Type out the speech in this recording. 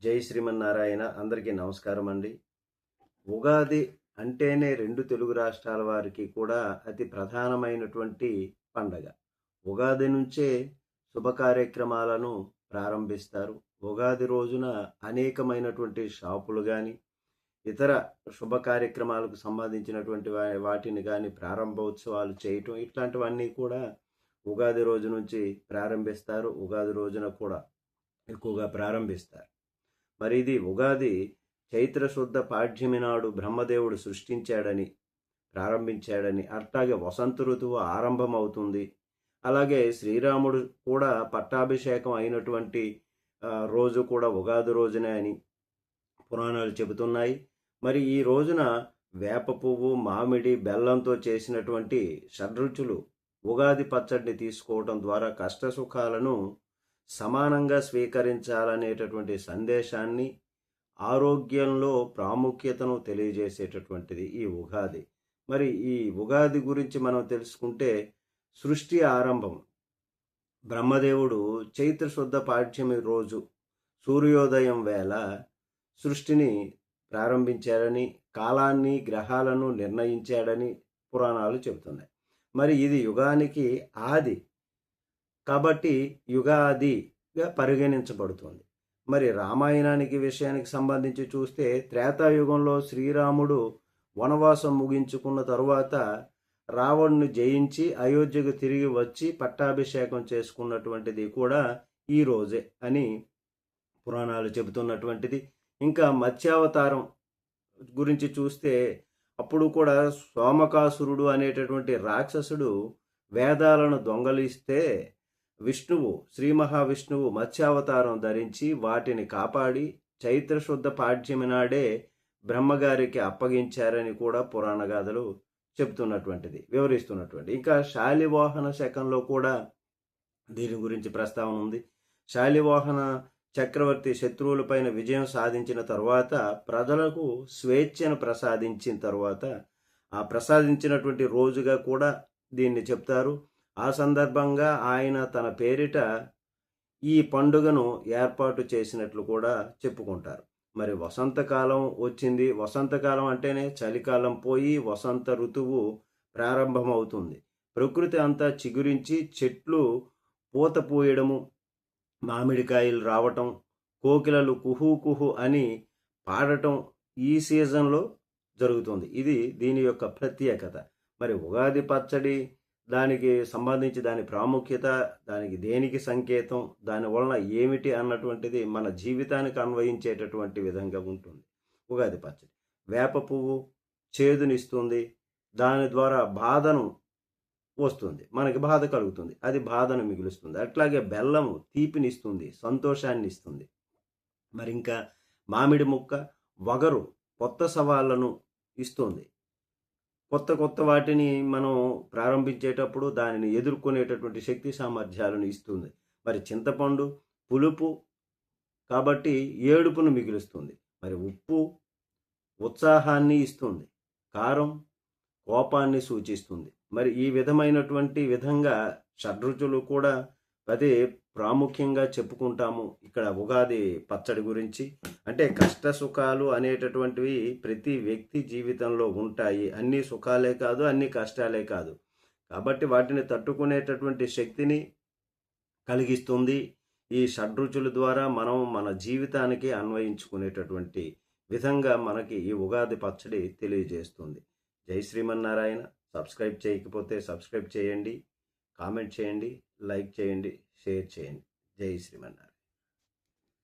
జై శ్రీమన్నారాయణ. అందరికీ నమస్కారం అండి. ఉగాది అంటేనే రెండు తెలుగు రాష్ట్రాల వారికి కూడా అతి ప్రధానమైనటువంటి పండగ. ఉగాది నుంచే శుభ కార్యక్రమాలను ప్రారంభిస్తారు. ఉగాది రోజున అనేకమైనటువంటి షాపులు కానీ ఇతర శుభ కార్యక్రమాలకు సంబంధించినటువంటి వాటిని కానీ ప్రారంభోత్సవాలు చేయటం ఇట్లాంటివన్నీ కూడా ఉగాది రోజు నుంచి ప్రారంభిస్తారు. ఉగాది రోజున కూడా ఎక్కువగా ప్రారంభిస్తారు. మరి ఇది ఉగాది చైత్ర శుద్ధ పాడ్యమి నాడు బ్రహ్మదేవుడు సృష్టించాడని ప్రారంభించాడని, అట్లాగే వసంత ఋతువు ఆరంభమవుతుంది. అలాగే శ్రీరాముడు కూడా పట్టాభిషేకం అయినటువంటి రోజు కూడా ఉగాది రోజునే అని పురాణాలు చెబుతున్నాయి. మరి ఈ రోజున వేప పువ్వు, మామిడి, బెల్లంతో చేసినటువంటి షడ్రుచులు ఉగాది పచ్చడిని తీసుకోవడం ద్వారా కష్టసుఖాలను సమానంగా స్వీకరించాలనేటటువంటి సందేశాన్ని, ఆరోగ్యంలో ప్రాముఖ్యతను తెలియజేసేటటువంటిది ఈ ఉగాది. మరి ఈ ఉగాది గురించి మనం తెలుసుకుంటే, సృష్టి ఆరంభం బ్రహ్మదేవుడు చైత్ర శుద్ధ పాడ్యమి రోజు సూర్యోదయం వేళ సృష్టిని ప్రారంభించాడని, కాలాన్ని గ్రహాలను నిర్ణయించాడని పురాణాలు చెబుతున్నాయి. మరి ఇది యుగానికి ఆది కాబట్టి యుగాదిగా పరిగణించబడుతుంది. మరి రామాయణానికి విషయానికి సంబంధించి చూస్తే, త్రేతాయుగంలో శ్రీరాముడు వనవాసం ముగించుకున్న తరువాత రావణుని జయించి అయోధ్యకు తిరిగి వచ్చి పట్టాభిషేకం చేసుకున్నటువంటిది కూడా ఈ రోజే అని పురాణాలు చెబుతున్నటువంటిది. ఇంకా మత్స్యావతారం గురించి చూస్తే, అప్పుడు కూడా సోమకాసురుడు అనేటటువంటి రాక్షసుడు వేదాలను దొంగలిస్తే విష్ణువు, శ్రీ మహావిష్ణువు మత్స్యావతారం ధరించి వాటిని కాపాడి చైత్రశుద్ధ పాడ్యమి నాడే బ్రహ్మగారికి అప్పగించారని కూడా పురాణ గాథలు చెప్తున్నటువంటిది, వివరిస్తున్నటువంటి. ఇంకా శాలివాహన శకంలో కూడా దీని గురించి ప్రస్తావన ఉంది. శాలివాహన చక్రవర్తి శత్రువులపైన విజయం సాధించిన తరువాత ప్రజలకు స్వేచ్ఛను ప్రసాదించిన తరువాత ఆ ప్రసాదించినటువంటి రోజుగా కూడా దీన్ని చెప్తారు. ఆ సందర్భంగా ఆయన తన పేరిట ఈ పండుగను ఏర్పాటు చేసినట్లు కూడా చెప్పుకుంటారు. మరి వసంతకాలం వచ్చింది. వసంతకాలం అంటేనే చలికాలం పోయి వసంత ఋతువు ప్రారంభమవుతుంది. ప్రకృతి అంతా చిగురించి చెట్లు పూత పూయడము, మామిడికాయలు రావటం, కోకిలలు కుహు కుహు అని పాడటం ఈ సీజన్లో జరుగుతుంది. ఇది దీని యొక్క ప్రత్యేకత. మరి ఉగాది పచ్చడి దానికి సంబంధించి దాని ప్రాముఖ్యత, దానికి దేనికి సంకేతం, దాని వలన ఏమిటి అన్నటువంటిది మన జీవితానికి అన్వయించేటటువంటి విధంగా ఉంటుంది. ఉగాది పచ్చడి వేప పువ్వు చేదునిస్తుంది, దాని ద్వారా బాధను వస్తుంది, మనకి బాధ కలుగుతుంది, అది బాధను మిగులుస్తుంది. అట్లాగే బెల్లము తీపినిస్తుంది, సంతోషాన్ని ఇస్తుంది. మరి ఇంకా మామిడి ముక్క వగరు, కొత్త సవాళ్లను ఇస్తుంది. కొత్త వాటిని మనం ప్రారంభించేటప్పుడు దానిని ఎదుర్కొనేటటువంటి శక్తి సామర్థ్యాలను ఇస్తుంది. మరి చింతపండు పులుపు కాబట్టి ఏడుపును మిగులుస్తుంది. మరి ఉప్పు ఉత్సాహాన్ని ఇస్తుంది, కారం కోపాన్ని సూచిస్తుంది. మరి ఈ విధంగా షడ్రుచులు కూడా అదే ప్రాముఖ్యంగా చెప్పుకుంటాము ఇక్కడ ఉగాది పచ్చడి గురించి. అంటే కష్ట సుఖాలు అనేటటువంటివి ప్రతి వ్యక్తి జీవితంలో ఉంటాయి. అన్ని సుఖాలే కాదు, అన్ని కష్టాలే కాదు. కాబట్టి వాటిని తట్టుకునేటటువంటి శక్తిని కలిగిస్తుంది. ఈ షడ్రుచుల ద్వారా మనం మన జీవితానికి అన్వయించుకునేటటువంటి విధంగా మనకి ఈ ఉగాది పచ్చడి తెలియజేస్తుంది. జై శ్రీమన్నారాయణ. సబ్స్క్రైబ్ చేయకపోతే సబ్స్క్రైబ్ చేయండి, కామెంట్ చేయండి, లైక్ చేయండి, షేర్ చేయండి. జై శ్రీమన్నారాయణ.